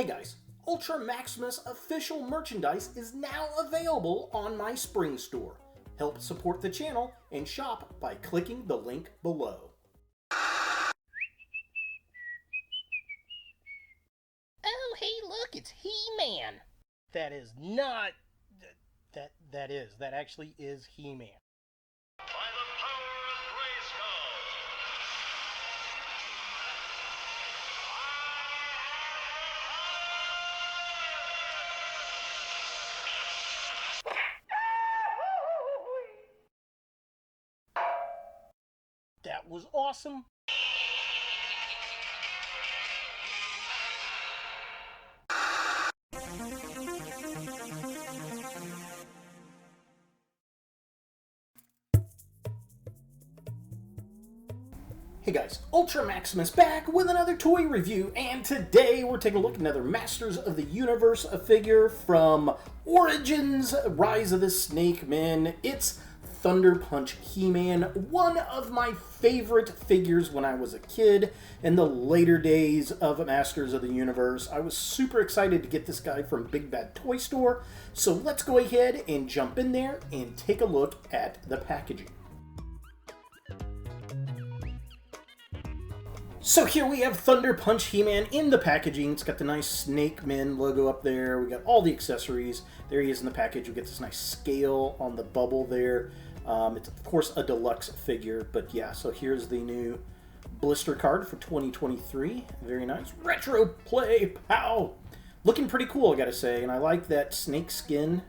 Hey guys, Ultra Maximus official merchandise is now available on my Spring store. Help support the channel and shop by clicking the link below. Oh, hey, look, it's He-Man. That is not... That actually is He-Man. By the power of Grayskull. That was awesome. Hey guys, Ultra Maximus back with another toy review, and today we're taking a look at another Masters of the Universe figure from Origins Rise of the Snake Men. It's Thunder Punch He-Man, one of my favorite figures when I was a kid in the later days of Masters of the Universe. I was super excited to get this guy from Big Bad Toy Store, so let's go ahead and jump in there and take a look at the packaging. So here we have Thunder Punch He-Man in the packaging. It's got the nice Snake Men logo up there. We got all the accessories. There he is in the package. We get this nice scale on the bubble there. It's of course a deluxe figure, but yeah, so here's the new blister card for 2023. Very nice. Retro play, pow! Looking pretty cool, I gotta say, and I like that snake skin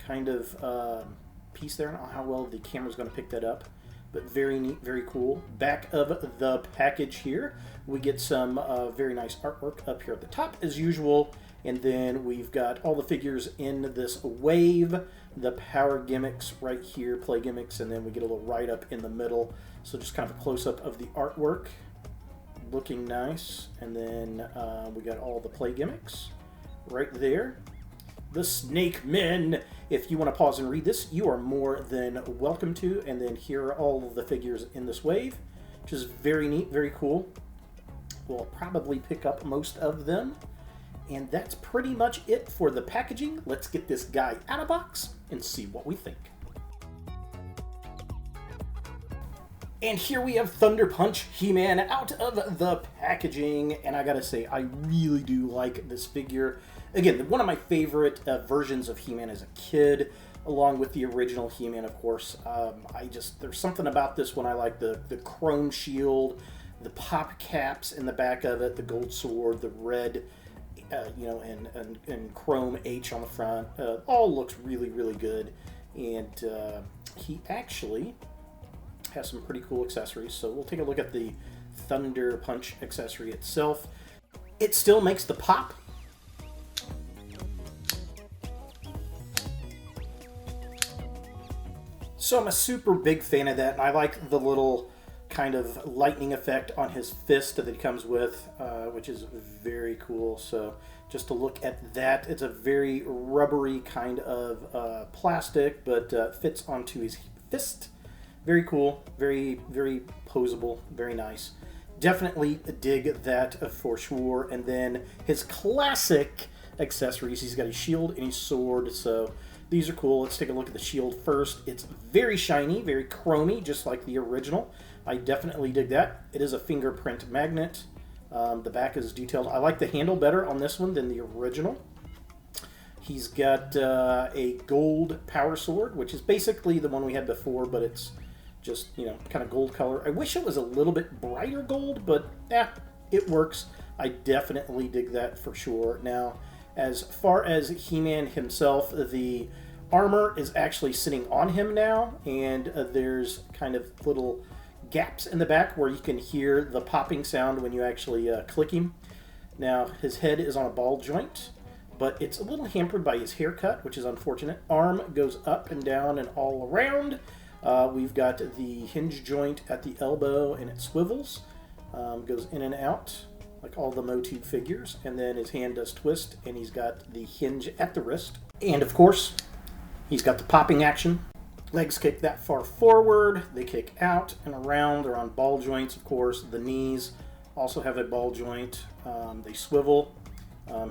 kind of piece there. I don't know how well the camera's gonna pick that up, but very neat, very cool. Back of the package here, we get some very nice artwork up here at the top as usual, and then we've got all the figures in this wave, the power gimmicks right here, play gimmicks, and then we get a little write-up in the middle, so just kind of a close-up of the artwork, looking nice, and then we got all the play gimmicks right there. The Snake Men. If you want to pause and read this, you are more than welcome to. And then here are all of the figures in this wave, which is very neat, very cool. We'll probably pick up most of them. And that's pretty much it for the packaging. Let's get this guy out of box and see what we think. And here we have Thunder Punch He-Man out of the packaging. And I gotta say, I really do like this figure. Again, one of my favorite versions of He-Man as a kid, along with the original He-Man, of course. There's something about this one I like. The chrome shield, the pop caps in the back of it, the gold sword, the red, and chrome H on the front. All looks really, really good. And he actually has some pretty cool accessories. So we'll take a look at the Thunder Punch accessory itself. It still makes the pop. So I'm a super big fan of that, and I like the little kind of lightning effect on his fist that he comes with, which is very cool. So just to look at that, it's a very rubbery kind of plastic, but fits onto his fist. Very cool, very, very posable, very nice. Definitely dig that for sure. And then his classic accessories, he's got his shield and his sword, so these are cool. Let's take a look at the shield first. It's very shiny, very chromy, just like the original. I definitely dig that. It is a fingerprint magnet. The back is detailed. I like the handle better on this one than the original. He's got a gold power sword, which is basically the one we had before, but it's just, kind of gold color. I wish it was a little bit brighter gold, but it works. I definitely dig that for sure. Now, as far as He-Man himself, the armor is actually sitting on him now, and there's kind of little gaps in the back where you can hear the popping sound when you actually click him. Now, his head is on a ball joint, but it's a little hampered by his haircut, which is unfortunate. Arm goes up and down and all around. We've got the hinge joint at the elbow, and it swivels, goes in and out, like all the Motu figures, and then his hand does twist, and he's got the hinge at the wrist. And of course, he's got the popping action. Legs kick that far forward, they kick out and around. They're on ball joints, of course. The knees also have a ball joint. They swivel.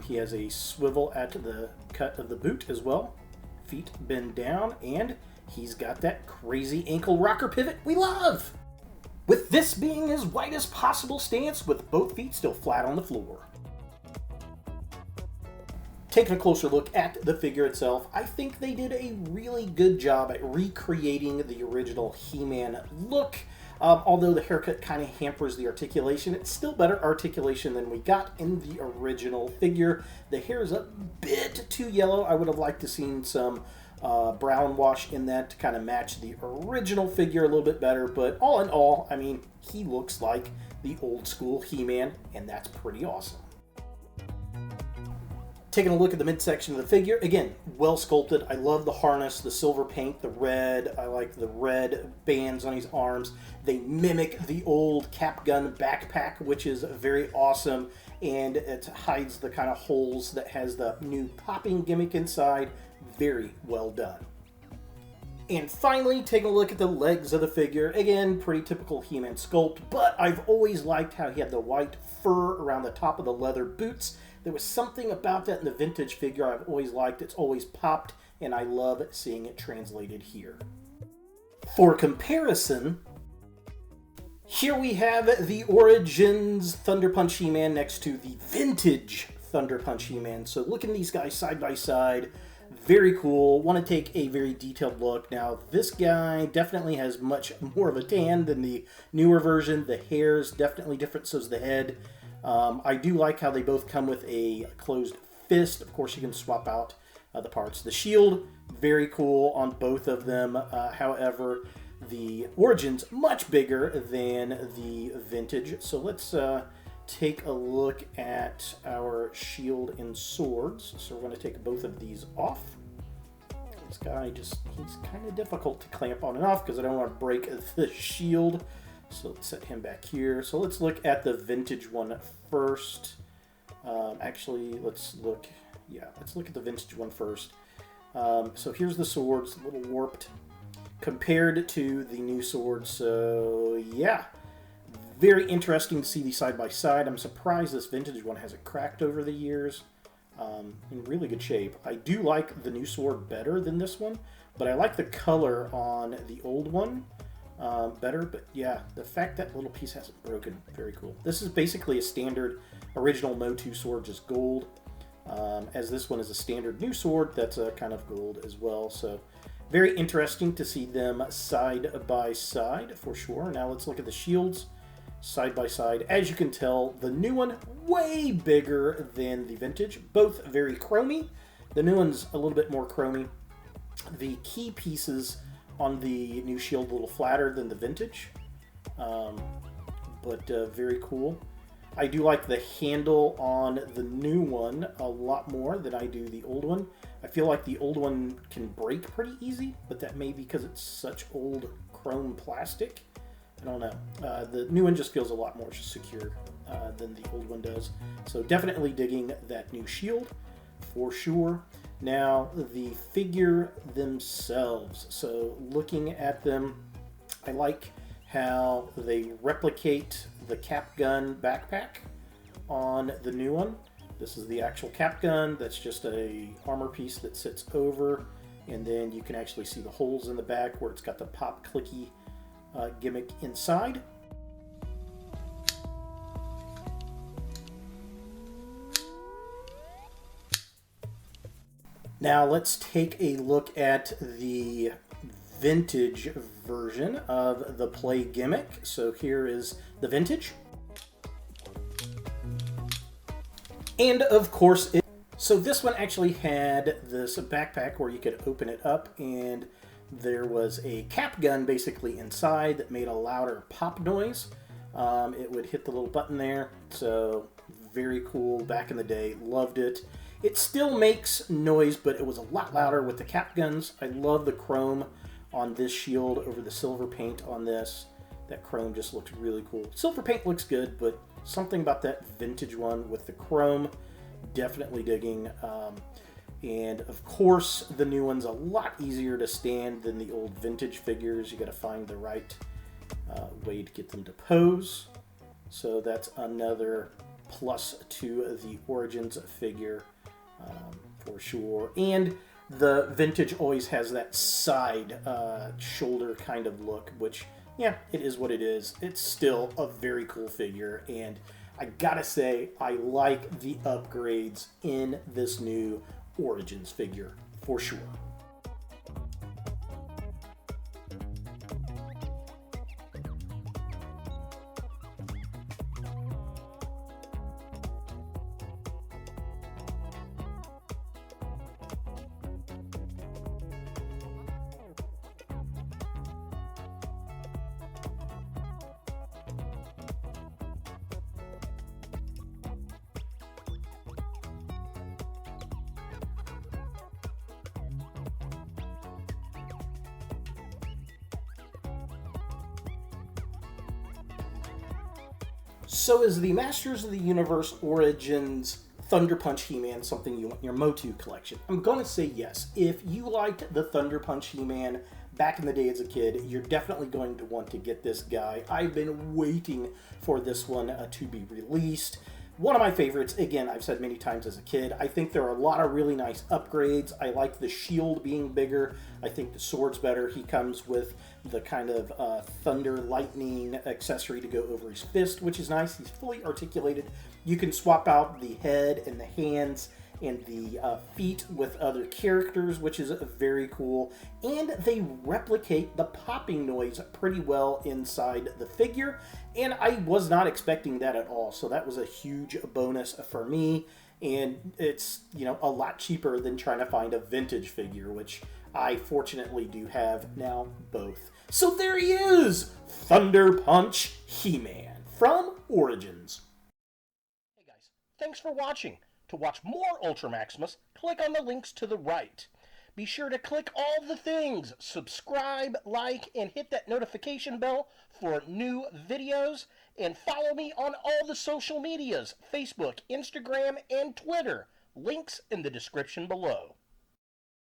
He has a swivel at the cut of the boot as well. Feet bend down, and he's got that crazy ankle rocker pivot we love! With this being his widest possible stance with both feet still flat on the floor. Taking a closer look at the figure itself, I think they did a really good job at recreating the original He-Man look. Although the haircut kind of hampers the articulation, it's still better articulation than we got in the original figure. The hair is a bit too yellow. I would have liked to seen some brown wash in that to kind of match the original figure a little bit better. But all in all, I mean, he looks like the old school He-Man, and that's pretty awesome. Taking a look at the midsection of the figure, again, well sculpted. I love the harness, the silver paint, the red. I like the red bands on his arms. They mimic the old Cap Gun backpack, which is very awesome, and it hides the kind of holes that has the new popping gimmick inside. Very well done. And finally, taking a look at the legs of the figure. Again, pretty typical He-Man sculpt, but I've always liked how he had the white fur around the top of the leather boots. There was something about that in the vintage figure I've always liked. It's always popped, and I love seeing it translated here. For comparison, here we have the Origins Thunder Punch He-Man next to the vintage Thunder Punch He-Man. So looking at these guys side by side, very cool. Want to take a very detailed look. Now, this guy definitely has much more of a tan than the newer version. The hair's definitely different, so's the head. I do like how they both come with a closed fist. Of course, you can swap out the parts. The shield, very cool on both of them. However, the Origin's much bigger than the vintage. So let's take a look at our shield and swords. So we're going to take both of these off. This guy he's kind of difficult to clamp on and off because I don't want to break the shield. So let's set him back here. So let's look at the vintage one first. Actually, let's look at the vintage one first. So here's the swords, a little warped compared to the new sword. So yeah, very interesting to see these side by side. I'm surprised this vintage one hasn't cracked over the years. In really good shape. I do like the new sword better than this one, but I like the color on the old one better. But yeah, the fact that little piece hasn't broken, very cool. This is basically a standard original Motu sword, just gold. As this one is a standard new sword, that's a kind of gold as well. So very interesting to see them side by side for sure. Now let's look at the shields side by side. As you can tell, the new one way bigger than the vintage. Both very chromy. The new one's a little bit more chromy. The key pieces on the new shield a little flatter than the vintage, but very cool. I do like the handle on the new one a lot more than I do the old one. I feel like the old one can break pretty easy, but that may be because it's such old chrome plastic. I don't know. The new one just feels a lot more secure than the old one does. So definitely digging that new shield for sure. Now, the figure themselves. So looking at them, I like how they replicate the Cap Gun backpack on the new one. This is the actual Cap Gun. That's just a armor piece that sits over, and then you can actually see the holes in the back where it's got the pop clicky gimmick inside. Now let's take a look at the vintage version of the play gimmick. So here is the vintage. And of course, so this one actually had this backpack where you could open it up, and there was a cap gun basically inside that made a louder pop noise. It would hit the little button there. So very cool back in the day. Loved it. It still makes noise, but it was a lot louder with the cap guns. I love the chrome on this shield over the silver paint on this. That chrome just looks really cool. Silver paint looks good, but something about that vintage one with the chrome, definitely digging. And of course, the new one's a lot easier to stand than the old vintage figures. You got to find the right way to get them to pose. So that's another plus to the Origins figure for sure. And the vintage always has that side shoulder kind of look, which, yeah, it is what it is. It's still a very cool figure, and I gotta say, I like the upgrades in this new Origins figure for sure. So is the Masters of the Universe Origins Thunder Punch He-Man something you want in your Motu collection? I'm going to say yes. If you liked the Thunder Punch He-Man back in the day as a kid, you're definitely going to want to get this guy. I've been waiting for this one to be released. One of my favorites, again, I've said many times as a kid, I think there are a lot of really nice upgrades. I like the shield being bigger. I think the sword's better. He comes with the kind of thunder lightning accessory to go over his fist, which is nice. He's fully articulated. You can swap out the head and the hands and the feet with other characters, which is very cool. And they replicate the popping noise pretty well inside the figure, and I was not expecting that at all, so that was a huge bonus for me. And it's, you know, a lot cheaper than trying to find a vintage figure, which I fortunately do have now both. So there he is, Thunder Punch He-Man from Origins. Hey guys, thanks for watching. To watch more Ultra Maximus, click on the links to the right. Be sure to click all the things, subscribe, like, and hit that notification bell for new videos, and follow me on all the social medias, Facebook, Instagram, and Twitter. Links in the description below.